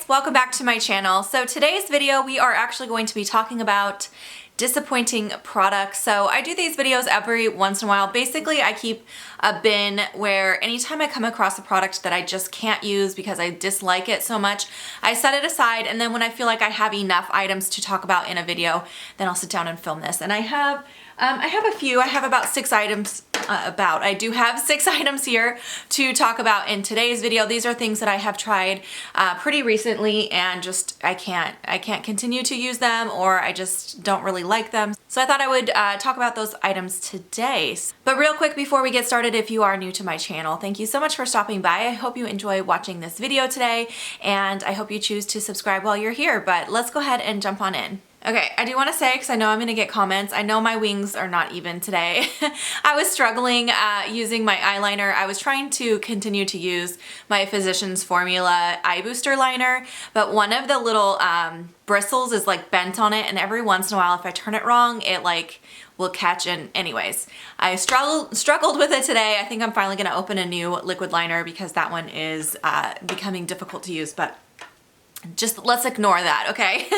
welcome back to my channel. So today's video we are actually going to be talking about disappointing products. So I do these videos every once in a while. Basically I keep a bin where anytime I come across a product that I just can't use because I dislike it so much, I set it aside, and then when I feel like I have enough items to talk about in a video, then I'll sit down and film this. And I have a few. I have about 6 items. I do have 6 items here to talk about in today's video. These are things that I have tried pretty recently, and just I can't continue to use them, or I just don't really like them. So I thought I would talk about those items today. But real quick before we get started, if you are new to my channel, thank you so much for stopping by. I hope you enjoy watching this video today, and I hope you choose to subscribe while you're here. But let's go ahead and jump on in. Okay, I do want to say, because I know I'm going to get comments, I know my wings are not even today. I was struggling using my eyeliner. I was trying to continue to use my Physicians Formula Eye Booster liner, but one of the little bristles is like bent on it, and every once in a while if I turn it wrong, it like will catch. And anyways, I struggled with it today. I think I'm finally going to open a new liquid liner because that one is becoming difficult to use, but just let's ignore that, okay?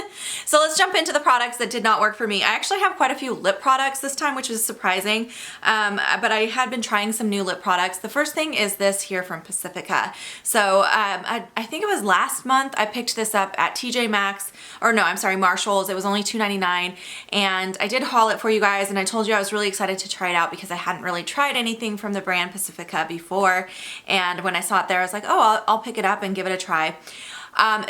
So let's jump into the products that did not work for me. I actually have quite a few lip products this time, which is surprising, but I had been trying some new lip products. The first thing is this here from Pacifica. So I think it was last month I picked this up at TJ Maxx, or no, I'm sorry, Marshall's. It was only $2.99, and I did haul it for you guys, and I told you I was really excited to try it out because I hadn't really tried anything from the brand Pacifica before, and when I saw it there, I was like, oh, I'll pick it up and give it a try.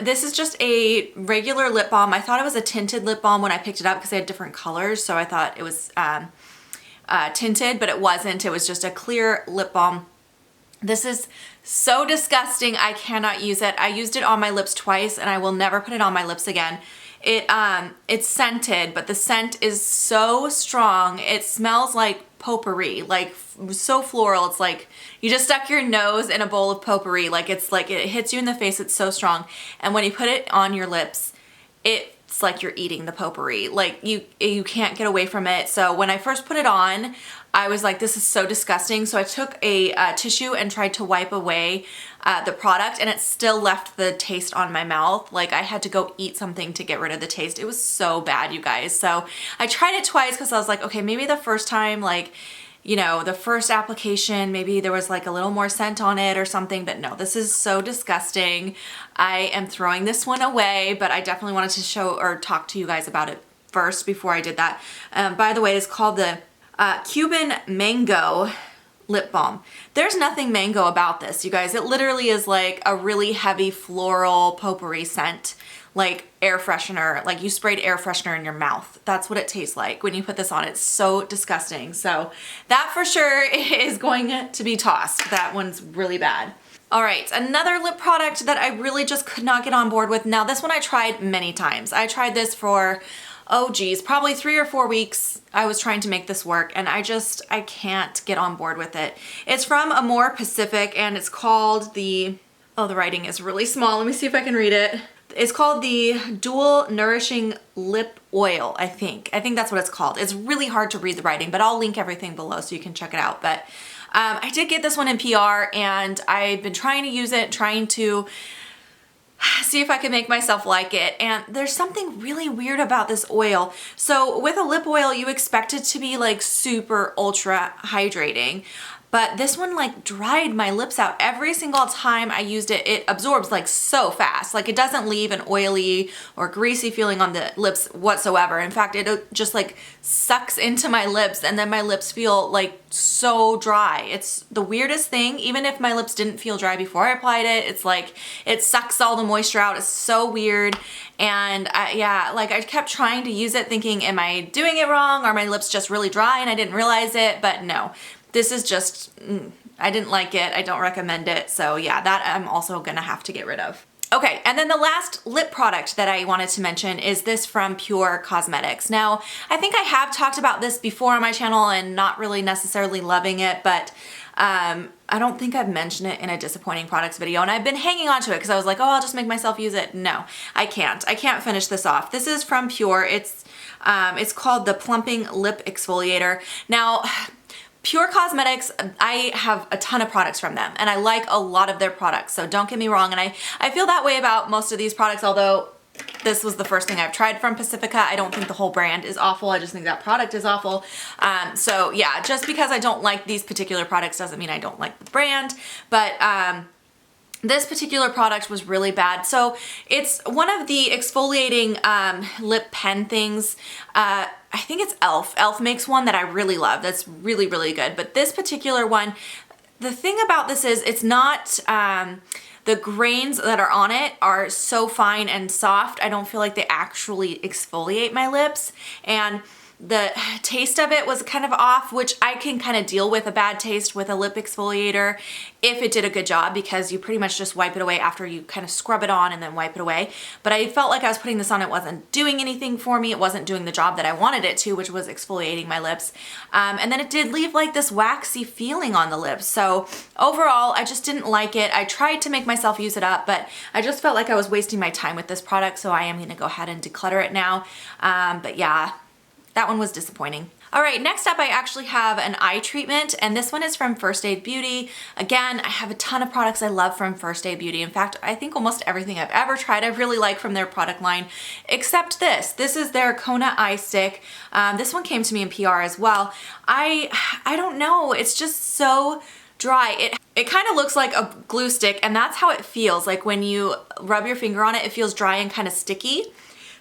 This is just a regular lip balm. I thought it was a tinted lip balm when I picked it up because they had different colors, so I thought it was tinted, but it wasn't. It was just a clear lip balm. This is so disgusting. I cannot use it. I used it on my lips twice, and I will never put it on my lips again. It's scented, but the scent is so strong. It smells like potpourri, like so floral. It's like you just stuck your nose in a bowl of potpourri. Like it hits you in the face. It's so strong. And when you put it on your lips, it's like you're eating the potpourri. Like you can't get away from it. So when I first put it on, I was like, this is so disgusting. So I took a tissue and tried to wipe away the product, and it still left the taste on my mouth. Like I had to go eat something to get rid of the taste. It was so bad, you guys. So I tried it twice because I was like, okay, maybe the first time, like, you know, the first application, maybe there was like a little more scent on it or something, but no, this is so disgusting. I am throwing this one away, but I definitely wanted to show or talk to you guys about it first before I did that. By the way, it's called the Cuban Mango Lip Balm. There's nothing mango about this, you guys. It literally is like a really heavy floral potpourri scent, like air freshener, like you sprayed air freshener in your mouth. That's what it tastes like when you put this on. It's so disgusting. So that for sure is going to be tossed. That one's really bad. All right, another lip product that I really just could not get on board with. Now this one I tried many times. I tried this for, oh geez, probably 3 or 4 weeks. I was trying to make this work, and I can't get on board with it. It's from Amore Pacific, and it's called the writing is really small. Let me see if I can read it. It's called the Dual Nourishing Lip Oil, I think. I think that's what it's called. It's really hard to read the writing, but I'll link everything below so you can check it out. But I did get this one in PR, and I've been trying to use it, trying to see if I can make myself like it. And there's something really weird about this oil. So with a lip oil, you expect it to be like super ultra hydrating. But this one like dried my lips out. Every single time I used it, it absorbs like so fast. Like it doesn't leave an oily or greasy feeling on the lips whatsoever. In fact, it just like sucks into my lips, and then my lips feel like so dry. It's the weirdest thing. Even if my lips didn't feel dry before I applied it, it's like it sucks all the moisture out. It's so weird. And yeah, like I kept trying to use it thinking, am I doing it wrong? Are my lips just really dry and I didn't realize it? But no. This is just, I didn't like it. I don't recommend it. So yeah, that I'm also gonna have to get rid of. Okay, and then the last lip product that I wanted to mention is this from Pur Cosmetics. Now, I think I have talked about this before on my channel and not really necessarily loving it, but I don't think I've mentioned it in a disappointing products video, and I've been hanging on to it because I was like, oh, I'll just make myself use it. No, I can't. I can't finish this off. This is from Pur. It's called the Plumping Lip Exfoliator. Now, Pur Cosmetics, I have a ton of products from them and I like a lot of their products, so don't get me wrong, and I feel that way about most of these products, although this was the first thing I've tried from Pacifica. I don't think the whole brand is awful, I just think that product is awful. So yeah, just because I don't like these particular products doesn't mean I don't like the brand, but this particular product was really bad. So it's one of the exfoliating lip pen things. I think it's e.l.f. e.l.f. makes one that I really love. That's really, really good. But this particular one, the thing about this is it's not, the grains that are on it are so fine and soft. I don't feel like they actually exfoliate my lips. And the taste of it was kind of off, which I can kind of deal with a bad taste with a lip exfoliator if it did a good job, because you pretty much just wipe it away after you kind of scrub it on and then wipe it away. But I felt like I was putting this on, it wasn't doing anything for me. It wasn't doing the job that I wanted it to, which was exfoliating my lips. And then it did leave like this waxy feeling on the lips. So overall, I just didn't like it. I tried to make myself use it up, but I just felt like I was wasting my time with this product. So I am gonna go ahead and declutter it now. But yeah, that one was disappointing. All right, next up I actually have an eye treatment, and this one is from First Aid Beauty. Again, I have a ton of products I love from First Aid Beauty. In fact, I think almost everything I've ever tried I really like from their product line, except this. This is their Kona I Stick. This one came to me in PR as well. I don't know, it's just so dry. It kind of looks like a glue stick, and that's how it feels. Like when you rub your finger on it, it feels dry and kind of sticky.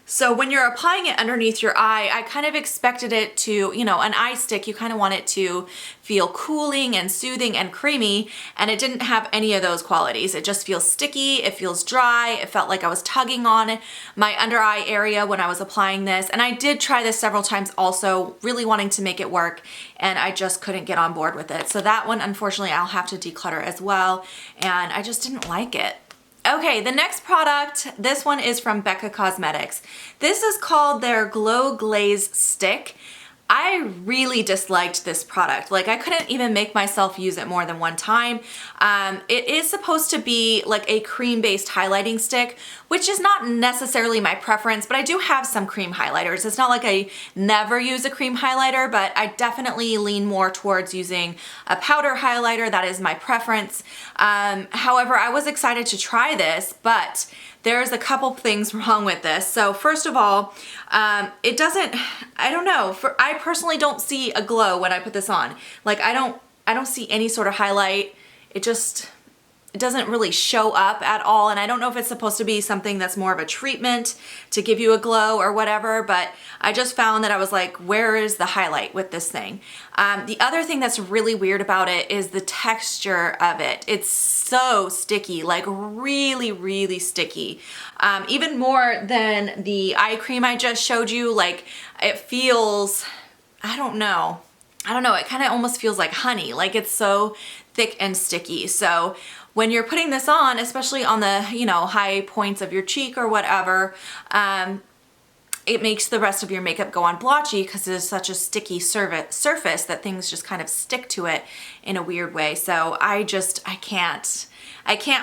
So when you're applying it underneath your eye, I kind of expected it to, you know, an eye stick, you kind of want it to feel cooling and soothing and creamy, and it didn't have any of those qualities. It just feels sticky, it feels dry, it felt like I was tugging on my under eye area when I was applying this. And I did try this several times also, really wanting to make it work, and I just couldn't get on board with it. So that one, unfortunately, I'll have to declutter as well, and I just didn't like it. Okay, the next product, this one is from Becca Cosmetics. This is called their Glow Glaze Stick. I really disliked this product. Like, I couldn't even make myself use it more than one time. It is supposed to be like a cream-based highlighting stick, which is not necessarily my preference, but I do have some cream highlighters. It's not like I never use a cream highlighter, but I definitely lean more towards using a powder highlighter. That is my preference. However, I was excited to try this, but there's a couple things wrong with this. So first of all, it doesn't, I don't know, I personally don't see a glow when I put this on. Like I don't see any sort of highlight. It doesn't really show up at all, and I don't know if it's supposed to be something that's more of a treatment to give you a glow or whatever, but I just found that I was like, where is the highlight with this thing? The other thing that's really weird about it is the texture of it. It's so sticky, like really, really sticky. Even more than the eye cream I just showed you. Like it feels, I don't know, it kind of almost feels like honey. Like it's so thick and sticky. So when you're putting this on, especially on the, you know, high points of your cheek or whatever, it makes the rest of your makeup go on blotchy because it is such a sticky surface that things just kind of stick to it in a weird way. So I can't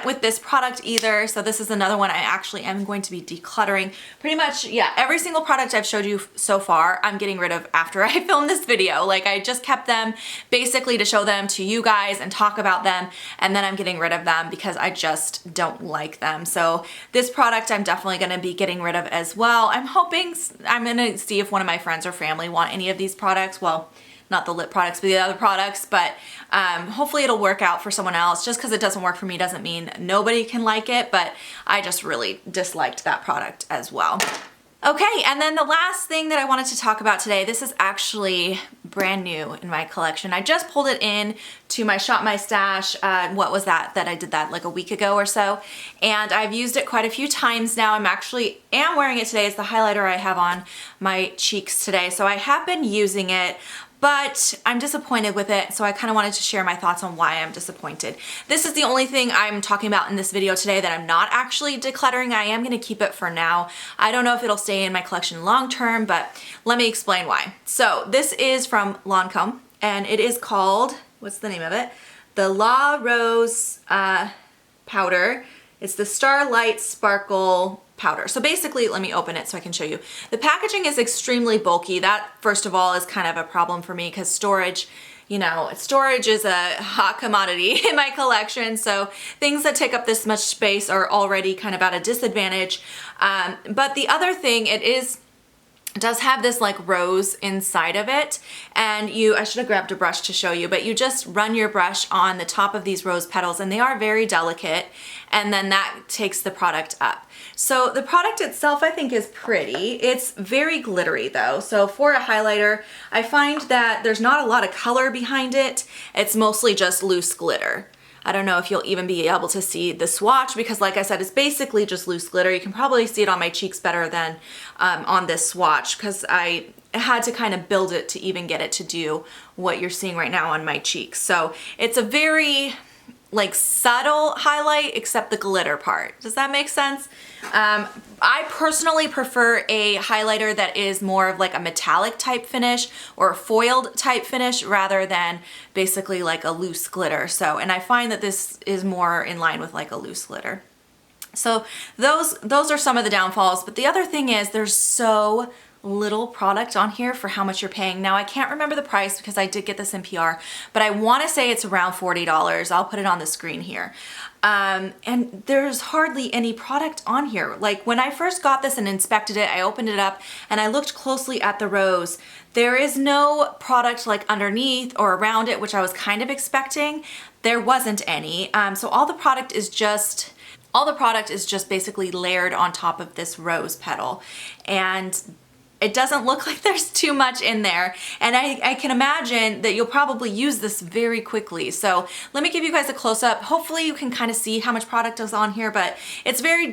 with this product either. So this is another one I actually am going to be decluttering. Pretty much, yeah, every single product I've showed you so far, I'm getting rid of after I filmed this video. Like I just kept them basically to show them to you guys and talk about them, and then I'm getting rid of them because I just don't like them. So this product I'm definitely gonna be getting rid of as well. I'm gonna see if one of my friends or family want any of these products. Well, not the lip products, but the other products, but hopefully it'll work out for someone else. Just because it doesn't work for me doesn't mean nobody can like it, but I just really disliked that product as well. Okay, and then the last thing that I wanted to talk about today, this is actually brand new in my collection. I just pulled it in to my Shop My Stash, what was that I did that like a week ago or so, and I've used it quite a few times now. I'm wearing it today. It's the highlighter I have on my cheeks today, so I have been using it, but I'm disappointed with it, so I kind of wanted to share my thoughts on why I'm disappointed. This is the only thing I'm talking about in this video today that I'm not actually decluttering. I am going to keep it for now. I don't know if it'll stay in my collection long term, but let me explain why. So this is from Lancome, and it is called, what's the name of it? The La Rose powder. It's the Starlight Sparkle powder. So basically, let me open it so I can show you. The packaging is extremely bulky. That, first of all, is kind of a problem for me because storage you know, storage is a hot commodity in my collection, so things that take up this much space are already kind of at a disadvantage. But the other thing, it does have this like rose inside of it, and I should have grabbed a brush to show you, but you just run your brush on the top of these rose petals, and they are very delicate, and then that takes the product up. So the product itself I think is pretty. It's very glittery though, so for a highlighter I find that there's not a lot of color behind it. It's mostly just loose glitter. I don't know if you'll even be able to see the swatch because, like I said, it's basically just loose glitter. You can probably see it on my cheeks better than on this swatch because I had to kind of build it to even get it to do what you're seeing right now on my cheeks. So it's a very like subtle highlight except the glitter part. Does that make sense? I personally prefer a highlighter that is more of like a metallic type finish or a foiled type finish rather than basically like a loose glitter. So, and I find that this is more in line with like a loose glitter. So those are some of the downfalls, but the other thing is there's so little product on here for how much you're paying. Now I can't remember the price because I did get this in PR, but I want to say it's around $40. I'll put it on the screen here. And there's hardly any product on here. Like when I first got this and inspected it, I opened it up and I looked closely at the rose. There is no product like underneath or around it, which I was kind of expecting. There wasn't any. So all the product is just basically layered on top of this rose petal. And it doesn't look like there's too much in there, and I can imagine that you'll probably use this very quickly. So let me give you guys a close-up. Hopefully you can kind of see how much product is on here, but it's very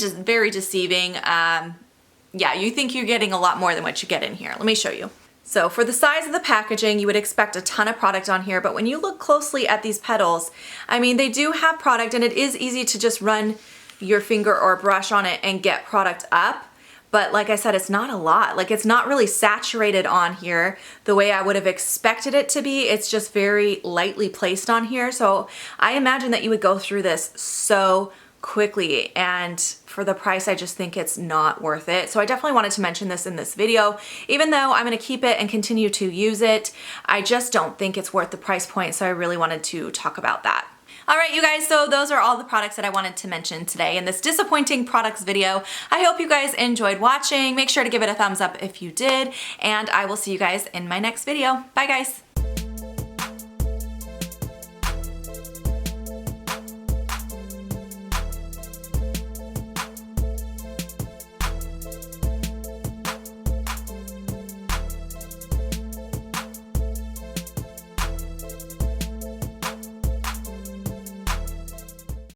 deceiving. Yeah, you think you're getting a lot more than what you get in here. Let me show you. So for the size of the packaging, you would expect a ton of product on here, but when you look closely at these petals, I mean, they do have product, and it is easy to just run your finger or brush on it and get product up. But like I said, it's not a lot. Like it's not really saturated on here the way I would have expected it to be. It's just very lightly placed on here. So I imagine that you would go through this so quickly, and for the price I just think it's not worth it. So I definitely wanted to mention this in this video. Even though I'm gonna keep it and continue to use it, I just don't think it's worth the price point. So I really wanted to talk about that. All right, you guys, so those are all the products that I wanted to mention today in this disappointing products video. I hope you guys enjoyed watching. Make sure to give it a thumbs up if you did, and I will see you guys in my next video. Bye, guys.